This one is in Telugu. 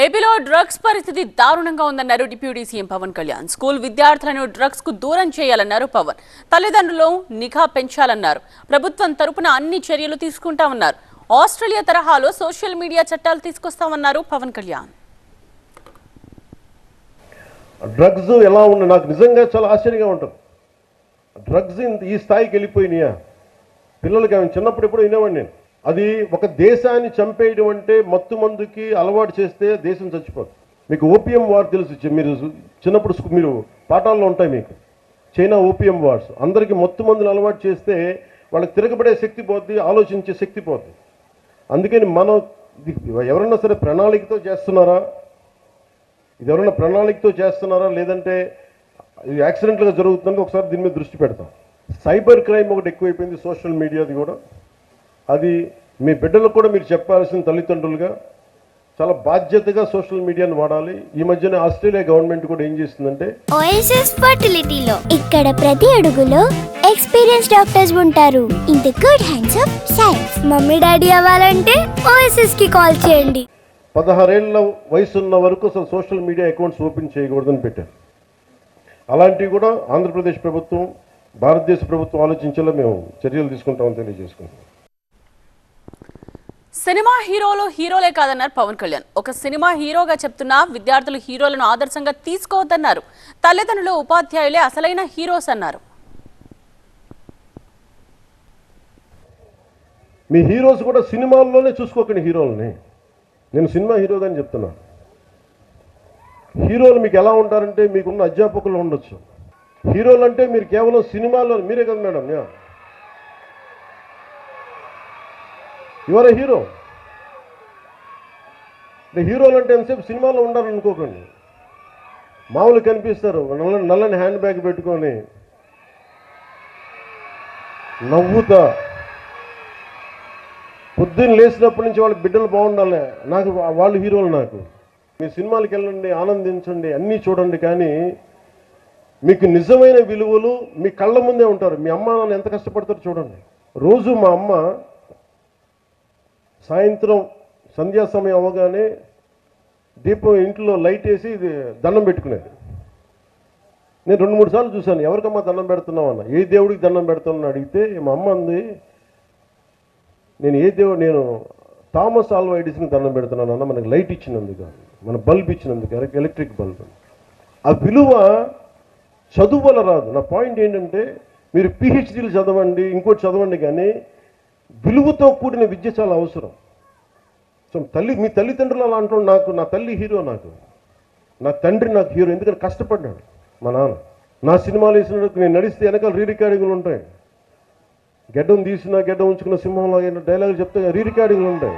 ఏపీలో డ్రగ్స్ పరిస్థితి దారుణంగా ఉందన్నారు deputy CM Pawan Kalyan. School విద్యార్థులను డ్రగ్స్ కు దూరం చేయాలన్నారు పవన్. తల్లిదండ్రులు నిఘా పెంచాలన్నారు. ప్రభుత్వం తరపున అన్ని చర్యలు తీసుకుంటామన్నారు. ఆస్ట్రేలియా తరహాలో సోషల్ మీడియా చట్టాలు తీసుకొస్తామన్నారు పవన్ కళ్యాణ్. డ్రగ్స్ ఎలా ఉన్న నాకు నిజంగా చాలా ఆశ్చర్యంగా ఉంటుంది. డ్రగ్స్ ఈ స్థాయికి వెళ్ళిపోయినాయా? పిల్లలకి ఆమె చిన్నప్పుడు ఎప్పుడు వినేవాడిని నేను. అది ఒక దేశాన్ని చంపేయడం అంటే మత్తు మందుకి అలవాటు చేస్తే దేశం చచ్చిపోతుంది. మీకు ఓపియం వార్ తెలుసు, మీరు చిన్నప్పుడు మీరు పాఠాల్లో ఉంటాయి మీకు. చైనా ఓపియం వార్స్, అందరికీ మత్తు మందులు అలవాటు చేస్తే వాళ్ళకి తిరగబడే శక్తి పోద్ది, ఆలోచించే శక్తి పోద్ది. అందుకని మనం ఎవరన్నా సరే ప్రణాళికతో చేస్తున్నారా, ఇది ఎవరైనా ప్రణాళికతో చేస్తున్నారా లేదంటే ఇది యాక్సిడెంట్గా జరుగుతుందని ఒకసారి దీని మీద దృష్టి పెడతాం. సైబర్ క్రైమ్ ఒకటి ఎక్కువైపోయింది, సోషల్ మీడియాది కూడా. అది మీ బిడ్డలకు కూడా మీరు చెప్పాల్సిన తల్లిదండ్రులుగా చాలా బాధ్యతగా సోషల్ మీడియాను వాడాలి. ఈ మధ్యన ఆస్ట్రేలియా గవర్నమెంట్ కూడా ఏం చేస్తుందంటే ఓఎస్ఎస్ ఫర్టిలిటీలో ఇక్కడ ప్రతి అడుగులో ఎక్స్పీరియన్స్ డాక్టర్స్ ఉంటారు. In the good hands of science. Mummy daddy అవ్వాలంటే ఓఎస్ఎస్ కి కాల్ చేయండి. 16 ఏళ్ల వయసు ఉన్న వరకు అసలు సోషల్ మీడియా అకౌంట్స్ ఓపెన్ చేయకూడదని పెట్టారు. అలాంటివి కూడా ఆంధ్రప్రదేశ్ ప్రభుత్వం, భారతదేశ ప్రభుత్వం ఆలోచించేలా మేము చర్యలు తీసుకుంటామని తెలియజేసుకుంటాం. సినిమా హీరోలే కాదన్నారు పవన్ కళ్యాణ్. ఒక సినిమా హీరోగా చెప్తున్నా విద్యార్థులు హీరోలను ఆదర్శంగా తీసుకోవద్దన్నారు. తల్లిదండ్రులు, ఉపాధ్యాయులే అసలైన హీరోస్ అన్నారు. మీ హీరోస్ కూడా సినిమాల్లోనే చూసుకోకండి హీరోలని. నేను సినిమా హీరోదని చెప్తున్నాను. హీరోలు మీకు ఎలా ఉంటారంటే మీకున్న అధ్యాపకులు ఉండొచ్చు. హీరోలు అంటే మీరు కేవలం సినిమాలో మీరే కదా మేడం, యువర్ ఏ హీరో. హీరోలు అంటే ఎంతసేపు సినిమాలో ఉండాలనుకోకండి. మామూలు కనిపిస్తారు, నల్లని హ్యాండ్ బ్యాగ్ పెట్టుకొని నవ్వుతా. పొద్దున్న లేచినప్పటి నుంచి వాళ్ళ బిడ్డలు బాగుండాలి, నాకు వాళ్ళు హీరోలు. నాకు మీ సినిమాలకు వెళ్ళండి, ఆనందించండి, అన్నీ చూడండి, కానీ మీకు నిజమైన విలువలు మీ కళ్ళ ముందే ఉంటారు. మీ అమ్మ నాన్న ఎంత కష్టపడతారో చూడండి. రోజు మా అమ్మ సాయంత్రం సంధ్యా సమయం అవ్వగానే దీపం ఇంట్లో లైట్ వేసి దండం పెట్టుకునేది. నేను 2-3 సార్లు చూశాను, ఎవరికమ్మా దండం పెడుతున్నావు అన్న. ఏ దేవుడికి దండం పెడుతున్నాను అడిగితే మా అమ్మ అంది, నేను థామస్ ఆల్వా ఎడిసన్కి దండం పెడుతున్నాను అన్న, మనకి లైట్ ఇచ్చినందుకు, మన బల్బ్ ఇచ్చినందుకు, ఎలక్ట్రిక్ బల్బ్. ఆ విలువ చదువు వల్ల రాదు. నా పాయింట్ ఏంటంటే మీరు పిహెచ్డీలు చదవండి, ఇంకోటి చదవండి, కానీ విలువతో కూడిన విద్య చాలా అవసరం. సో మీ తల్లిదండ్రులు అలా అంటాడు. నా తల్లి హీరో, నా తండ్రి నాకు హీరో. ఎందుకంటే కష్టపడ్డాడు మా నాన్న. నా సినిమాలు వేసినప్పుడు నేను నడిస్తే వెనకాల రికార్డింగ్లు ఉంటాయి. గడ్డం తీసినా గడ్డం ఉంచుకున్న సింహంలాగా డైలాగులు చెప్తే రికార్డింగ్లు ఉంటాయి.